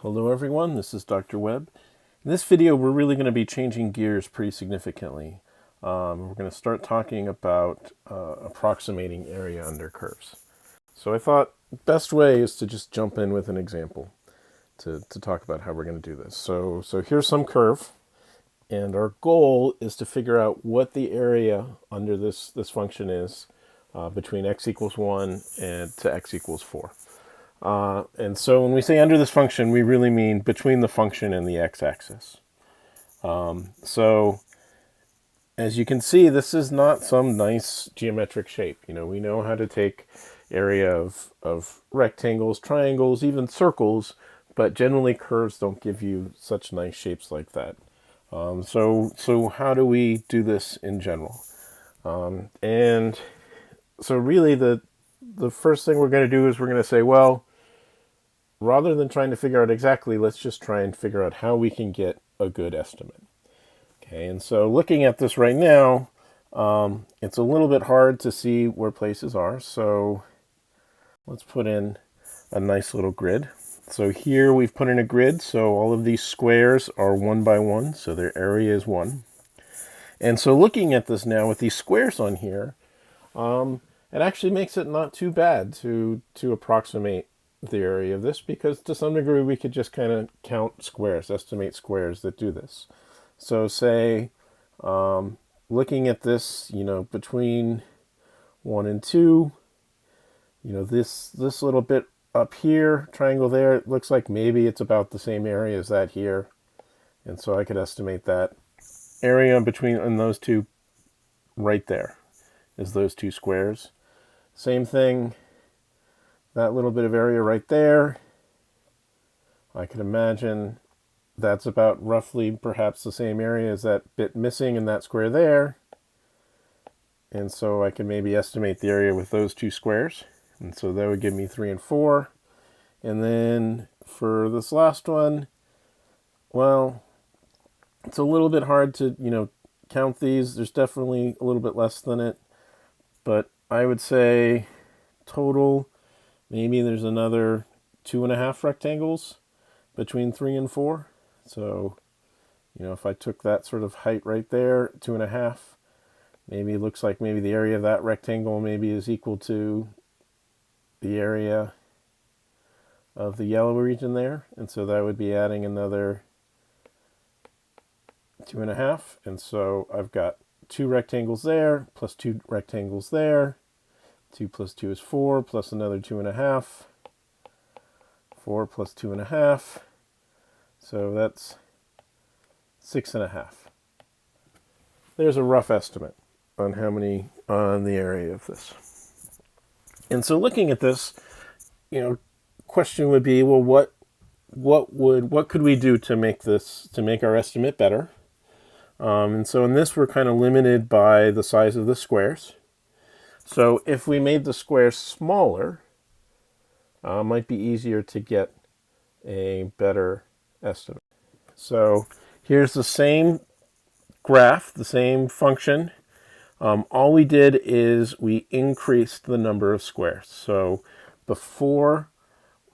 Hello everyone, this is Dr. Webb. In this video we're really going to be changing gears pretty significantly. We're going to start talking about approximating area under curves. So I thought the best way is to just jump in with an example to talk about how we're going to do this. So here's some curve, and our goal is to figure out what the area under this function is between x equals 1 and to x equals 4. And so when we say under this function, we really mean between the function and the x-axis. So as you can see, this is not some nice geometric shape. You know, we know how to take area of rectangles, triangles, even circles, but generally curves don't give you such nice shapes like that. So how do we do this in general? And so really the first thing we're going to do is we're going to say, well, rather than trying to figure out exactly, let's just try and figure out how we can get a good estimate. Okay, and so looking at this right now, it's a little bit hard to see where places are. So let's put in a nice little grid. So here we've put in a grid, so all of these squares are 1 by 1, so their area is 1. And so looking at this now with these squares on here, it actually makes it not too bad to approximate the area of this, because to some degree we could just kind of count squares, estimate squares that do this. So say, looking at this, you know, between 1 and 2, you know, this little bit up here, triangle there, it looks like maybe it's about the same area as that here. And so I could estimate that area between and those two right there is those two squares. Same thing, that little bit of area right there, I could imagine that's about roughly perhaps the same area as that bit missing in that square there. And so I can maybe estimate the area with those two squares. And so that would give me 3 and 4. And then for this last one, well, it's a little bit hard to, you know, count these. There's definitely a little bit less than it. But I would say total, maybe there's another 2.5 rectangles between 3 and 4. So, you know, if I took that sort of height right there, 2.5, maybe it looks like maybe the area of that rectangle maybe is equal to the area of the yellow region there. And so that would be adding another 2.5. And so I've got 2 rectangles there, plus 2 rectangles there. 2 plus 2 is 4, plus another 2.5. 4 plus 2.5. So that's 6.5. There's a rough estimate on how many on the area of this. And so looking at this, you know, question would be, well, what could we do to make our estimate better? And so in this, we're kind of limited by the size of the squares. So if we made the squares smaller, it might be easier to get a better estimate. So here's the same graph, the same function. All we did is we increased the number of squares. So before,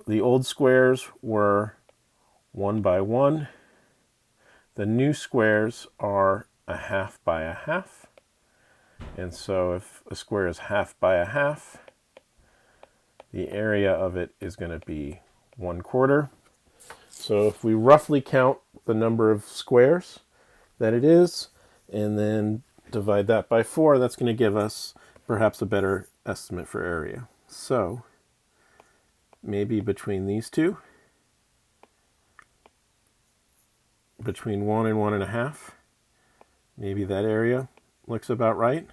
the old squares were 1 by 1. The new squares are 1/2 by 1/2. And so if a square is 1/2 by 1/2, the area of it is going to be 1/4. So if we roughly count the number of squares that it is, and then divide that by 4, that's going to give us perhaps a better estimate for area. So maybe between these two, between 1 and 1.5, maybe that area looks about right.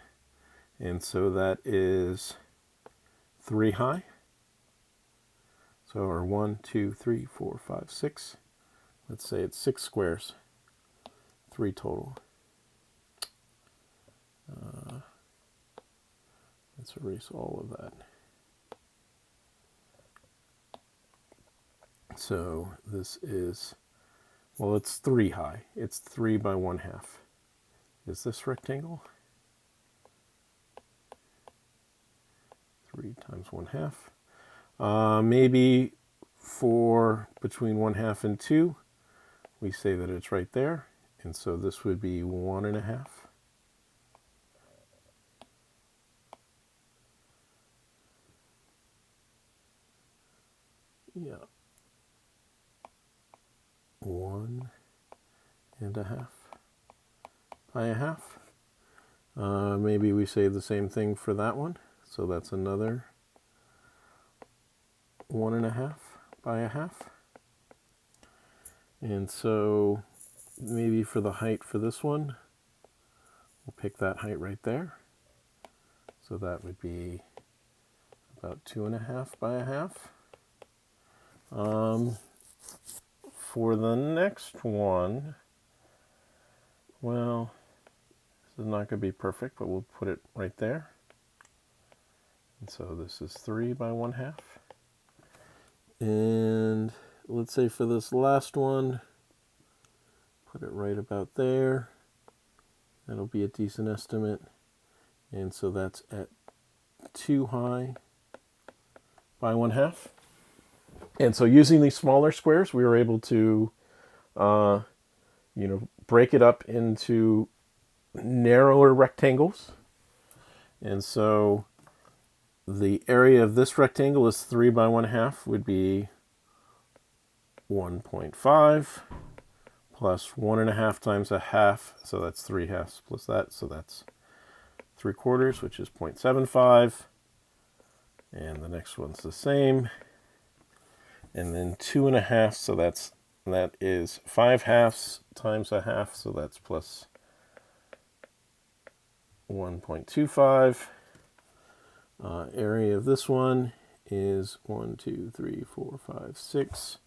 And so that is 3 high. So or 1, 2, 3, 4, 5, 6. Let's say it's 6 squares, 3 total. Let's erase all of that. So this is, well, it's 3 high. It's 3 by 1/2. Is this rectangle? 3 times 1/2. Maybe for between 1/2 and 2, we say that it's right there. And so this would be 1.5. Yeah. 1.5 by 1/2. Maybe we say the same thing for that one. So that's another 1.5 by 1/2. And so maybe for the height for this one, we'll pick that height right there. So that would be about 2.5 by 1/2. For the next one, well, this is not going to be perfect, but we'll put it right there. And so this is 3 by 1/2. And let's say for this last one, put it right about there. That'll be a decent estimate. And so that's at 2 high by 1/2. And so using these smaller squares, we were able to, break it up into narrower rectangles. And so the area of this rectangle is 3 by 1/2 would be 1.5 plus 1.5 times 1/2. So that's 3/2 plus that. So that's 3/4, which is 0.75. And the next one's the same. And then 2.5, so that is 5/2 times 1/2, so that's plus 1.25. Area of this one is 1, 2, 3, 4, 5, 6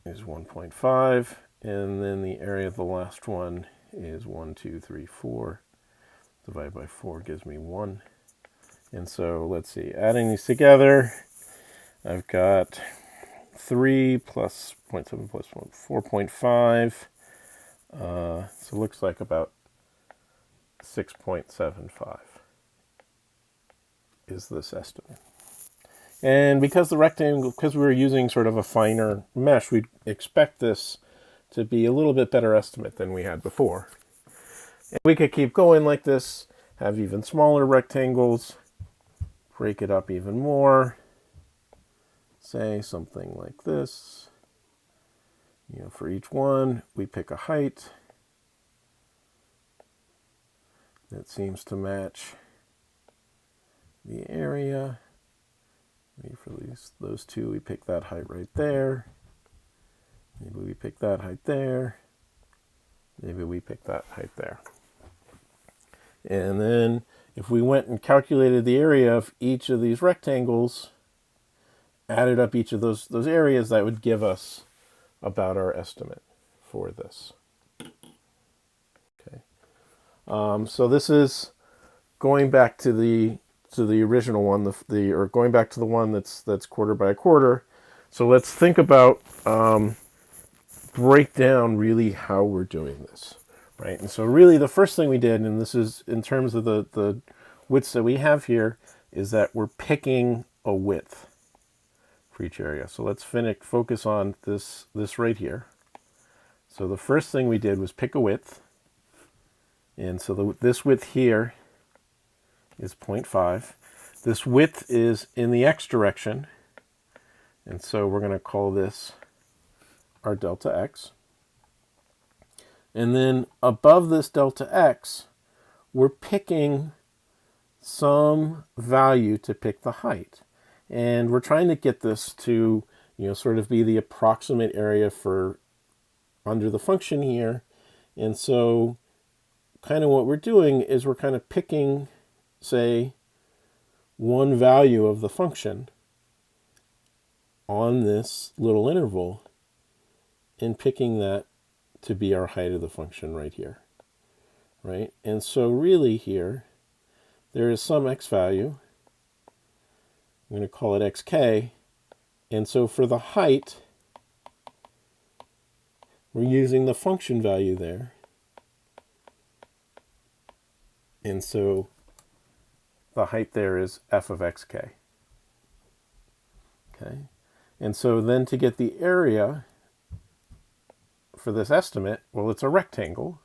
is 1.5, and then the area of the last one is 1, 2, 3, 4. Divided by 4 gives me 1. And so let's see, adding these together, I've got 3 plus 0.7 plus 1, 4.5. So it looks like about 6.75 is this estimate. And because the rectangle, because we were using sort of a finer mesh, we'd expect this to be a little bit better estimate than we had before. And we could keep going like this, have even smaller rectangles, break it up even more. Say something like this. For each one, we pick a height that seems to match the area. Maybe for those two, we pick that height right there. Maybe we pick that height there. Maybe we pick that height there. And then if we went and calculated the area of each of these rectangles, added up each of those areas, that would give us about our estimate for this. Okay. So this is going back to the original one, or going back to the one that's 1/4 by 1/4. So let's think about break down really how we're doing this, right? And so really the first thing we did, and this is in terms of the widths that we have here, is that we're picking a width for each area. So let's focus on this right here. So the first thing we did was pick a width. And so this width here is 0.5. This width is in the x direction. And so we're going to call this our delta x. And then above this delta x, we're picking some value to pick the height. And we're trying to get this to, sort of be the approximate area for under the function here. And so kind of what we're doing is we're kind of picking, say, one value of the function on this little interval and picking that to be our height of the function right here, right? And so really here, there is some x value. I'm going to call it xk. And so for the height, we're using the function value there. And so the height there is f of xk. Okay, and so then to get the area for this estimate, well, it's a rectangle,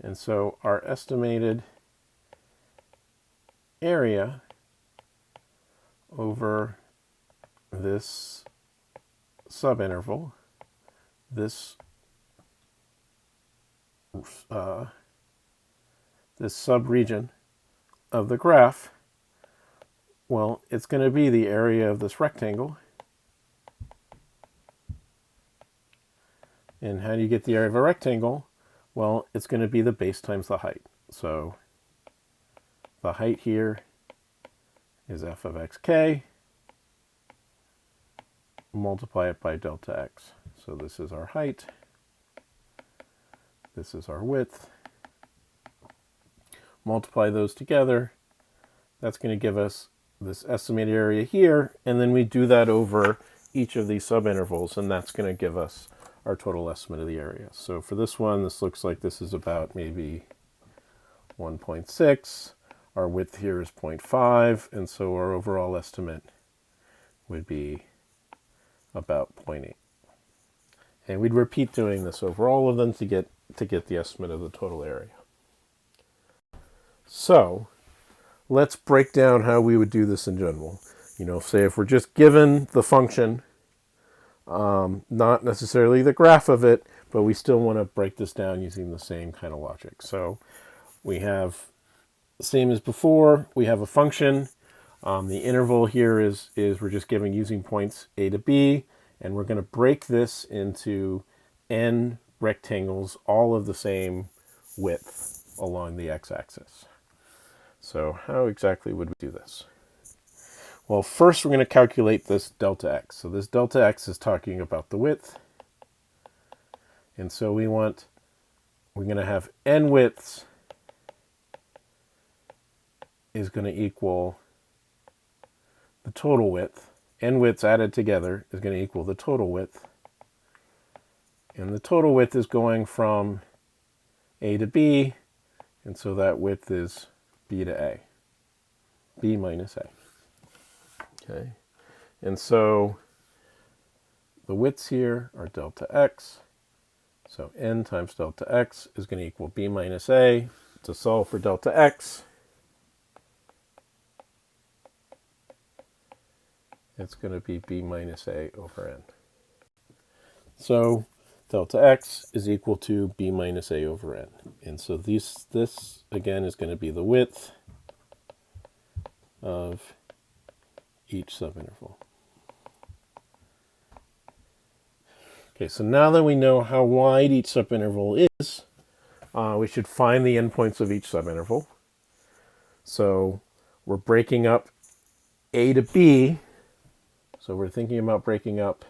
and so our estimated area over this subinterval, this this subregion of the graph, well, it's going to be the area of this rectangle. And how do you get the area of a rectangle? Well, it's going to be the base times the height. So the height here is f of xk. Multiply it by delta x. So this is our height. This is our width. Multiply those together. That's going to give us this estimated area here. And then we do that over each of these subintervals, and that's going to give us our total estimate of the area. So for this one, this looks like this is about maybe 1.6. Our width here is 0.5, and so our overall estimate would be about 0.8. And we'd repeat doing this over all of them to get the estimate of the total area. So let's break down how we would do this in general. You know, say if we're just given the function, not necessarily the graph of it, but we still want to break this down using the same kind of logic. So we have, same as before, we have a function. The interval here is we're just giving using points a to b, and we're going to break this into n rectangles, all of the same width along the x-axis. So how exactly would we do this? Well, first we're going to calculate this delta x. So this delta x is talking about the width. And so we're going to have n widths is going to equal the total width. N widths added together is going to equal the total width. And the total width is going from a to b, and so that width is b to a, b minus a. Okay, and so the widths here are delta x. So n times delta x is going to equal b minus a. To solve for delta x, it's going to be b minus a over n. So delta x is equal to b minus a over n. And so this again is going to be the width of each subinterval. Okay, so now that we know how wide each subinterval is, we should find the endpoints of each subinterval. So we're breaking up a to b. So we're thinking about breaking up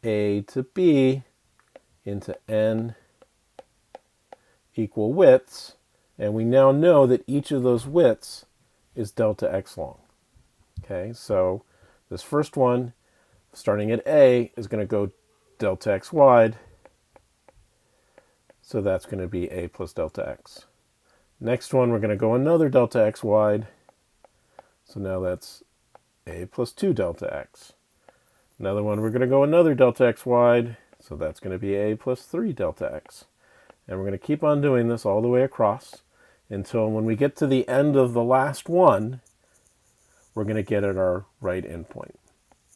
a to b into n equal widths, and we now know that each of those widths is delta x long. Okay, so this first one, starting at a, is going to go delta x wide, so that's going to be a plus delta x. Next one, we're going to go another delta x wide, so now that's a plus 2 delta x. Another one, we're going to go another delta x wide, so that's going to be a plus 3 delta x. And we're going to keep on doing this all the way across until when we get to the end of the last one, we're going to get at our right endpoint.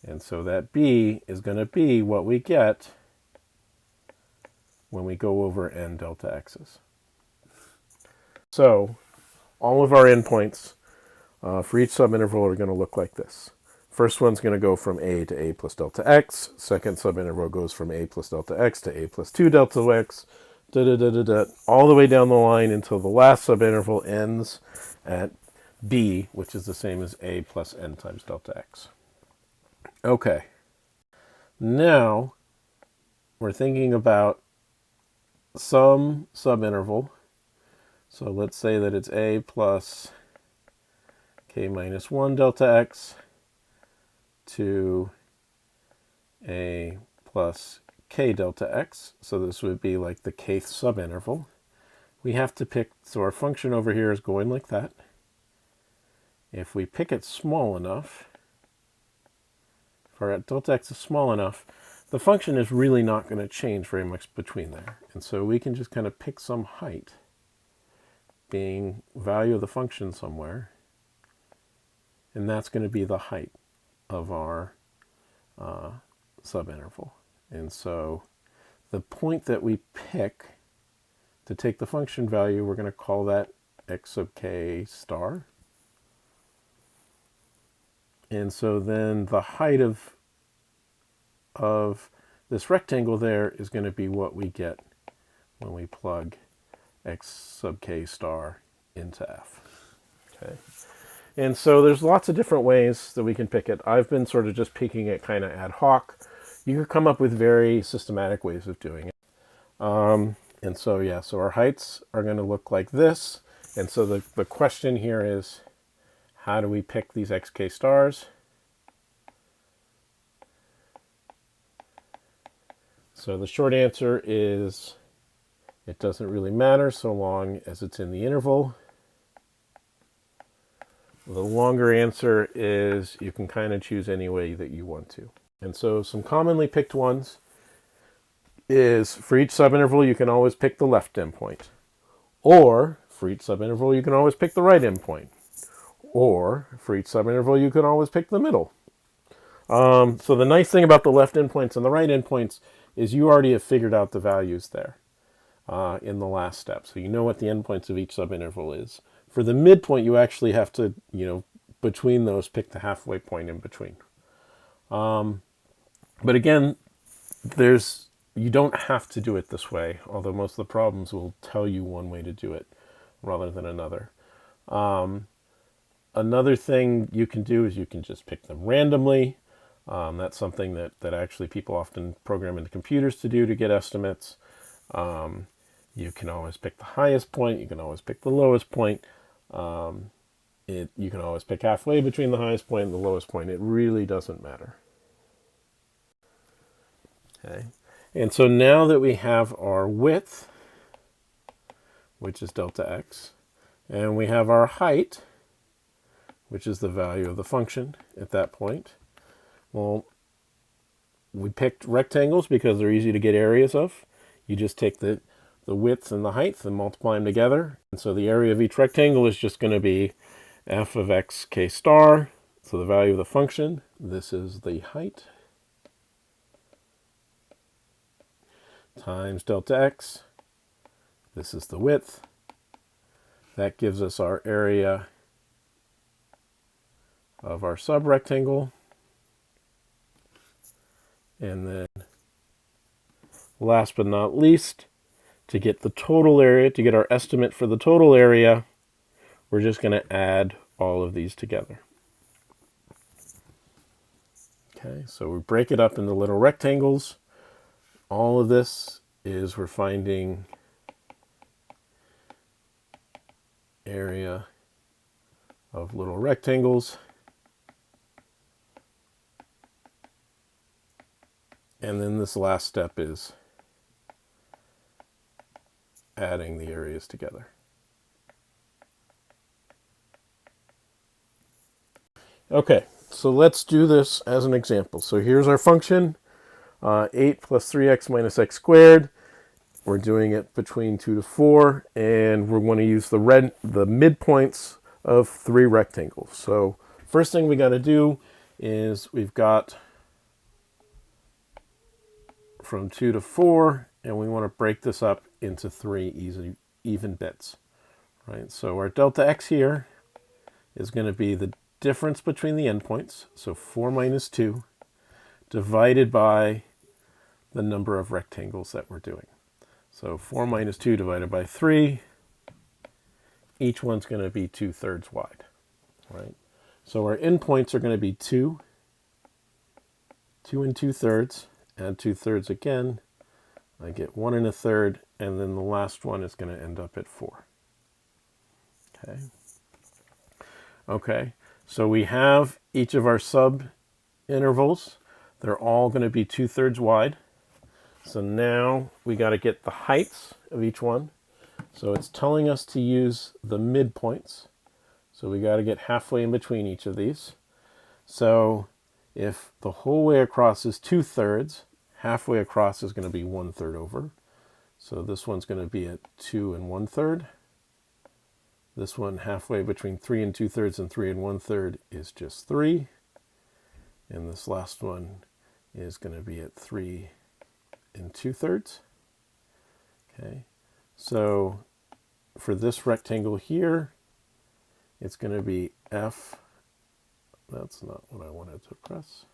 And so that b is going to be what we get when we go over n delta x's. So all of our endpoints for each subinterval are going to look like this. First one's going to go from a to a plus delta x. Second subinterval goes from a plus delta x to a plus 2 delta x, all the way down the line until the last subinterval ends at b, which is the same as a plus n times delta x. Okay, now we're thinking about some subinterval. So let's say that it's a plus k minus 1 delta x to a plus k delta x. So this would be like the kth subinterval. We have to pick, so our function over here is going like that. If we pick it small enough, if our delta x is small enough, the function is really not going to change very much between there. And so we can just kind of pick some height, being value of the function somewhere, and that's going to be the height of our subinterval. And so the point that we pick to take the function value, we're going to call that x sub k star. And so then the height of this rectangle there is going to be what we get when we plug x sub k star into f. Okay. And so there's lots of different ways that we can pick it. I've been sort of just picking it kind of ad hoc. You can come up with very systematic ways of doing it. And so, yeah, so our heights are going to look like this. And so the question here is, how do we pick these xk stars? So the short answer is it doesn't really matter so long as it's in the interval. The longer answer is you can kind of choose any way that you want to. And so some commonly picked ones is for each subinterval you can always pick the left endpoint. Or for each subinterval you can always pick the right endpoint. Or for each subinterval you can always pick the middle. So the nice thing about the left endpoints and the right endpoints is you already have figured out the values there in the last step. So you know what the endpoints of each subinterval is. For the midpoint, you actually have to, between those, pick the halfway point in between. But again, you don't have to do it this way, although most of the problems will tell you one way to do it rather than another. Another thing you can do is you can just pick them randomly. That's something that actually people often program into computers to do to get estimates. You can always pick the highest point. You can always pick the lowest point. You can always pick halfway between the highest point and the lowest point. It really doesn't matter. Okay. And so now that we have our width, which is delta x, and we have our height, which is the value of the function at that point, well, we picked rectangles because they're easy to get areas of. You just take the width and the height and multiply them together. And so the area of each rectangle is just going to be f of x k star. So the value of the function, this is the height, times delta x. This is the width. That gives us our area of our subrectangle. And then last but not least, to get the total area, to get our estimate for the total area, we're just going to add all of these together. Okay, so we break it up into little rectangles. All of this is we're finding area of little rectangles. And then this last step is adding the areas together. Okay, so let's do this as an example. So here's our function, 8 plus 3x minus x squared. We're doing it between 2 to 4, and we're going to use the midpoints of 3 rectangles. So first thing we got to do is we've got from 2 to 4, and we want to break this up into 3 even bits. Right? So our delta x here is going to be the difference between the endpoints, so 4 minus 2, divided by the number of rectangles that we're doing. So 4 minus 2 divided by 3, each one's going to be 2/3 wide. Right? So our endpoints are going to be 2, 2 and 2/3, and 2/3 again. I get 1 1/3, and then the last one is going to end up at 4. Okay. Okay, so we have each of our sub intervals. They're all going to be 2/3 wide. So now we got to get the heights of each one. So it's telling us to use the midpoints. So we got to get halfway in between each of these. So If the whole way across is 2/3, halfway across is going to be 1/3 over. So this one's going to be at 2 1/3. This one halfway between 3 2/3 and 3 1/3 is just 3. And this last one is going to be at 3 2/3. Okay, so for this rectangle here, it's going to be f, that's not what I wanted to press,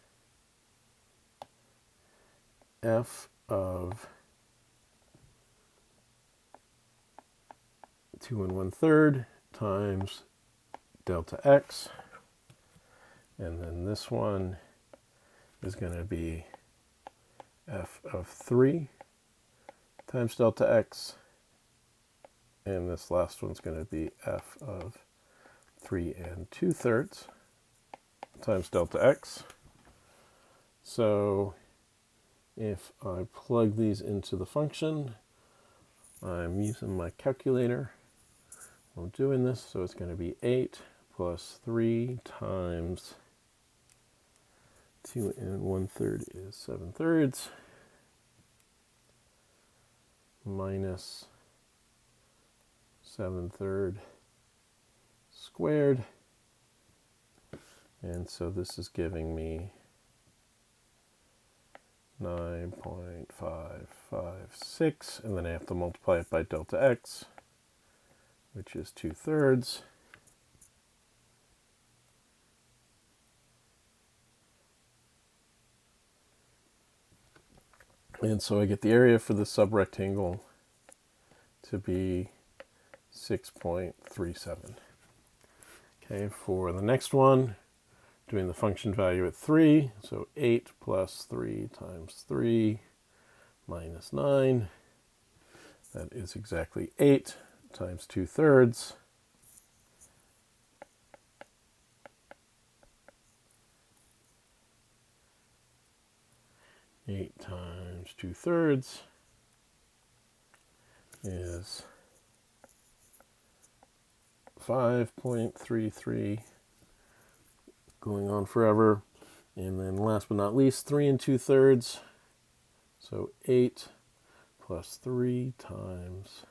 f of 2 1/3 times delta x, and then this one is going to be f of 3 times delta x, and this last one's going to be f of 3 2/3 times delta x. So if I plug these into the function, I'm using my calculator. I'm doing this, so it's going to be 8 plus 3 times 2 1/3 is 7/3 minus 7/3 squared. And so this is giving me 9.556, and then I have to multiply it by delta x, which is 2/3. And so I get the area for the subrectangle to be 6.37. Okay, for the next one, doing the function value at 3, so 8 plus 3 times 3 minus 9, that is exactly 8 times 2/3. Eight times 2/3 is 5.33, going on forever. And then last but not least, 3 2/3. So 8 plus 3 times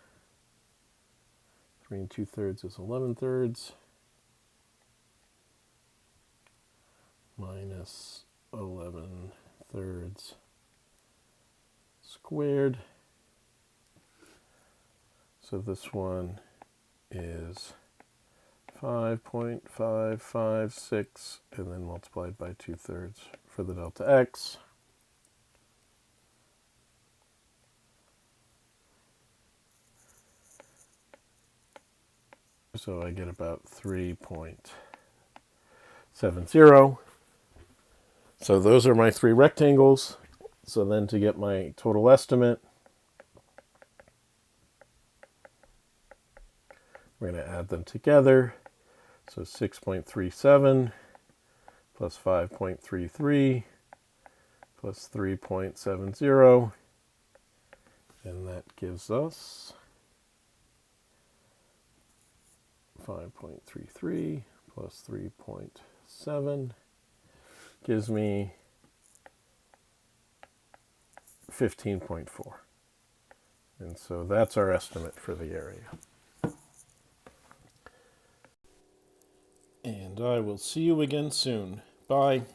3 2/3 is 11/3 minus 11/3 squared. So this one is 5.556, and then multiplied by 2/3 for the delta x. So I get about 3.70. So those are my three rectangles. So then to get my total estimate, we're going to add them together. So 6.37 plus 5.33 plus 3.70, and that gives us 5.33 plus 3.7 gives me 15.4. And so that's our estimate for the area. And I will see you again soon. Bye.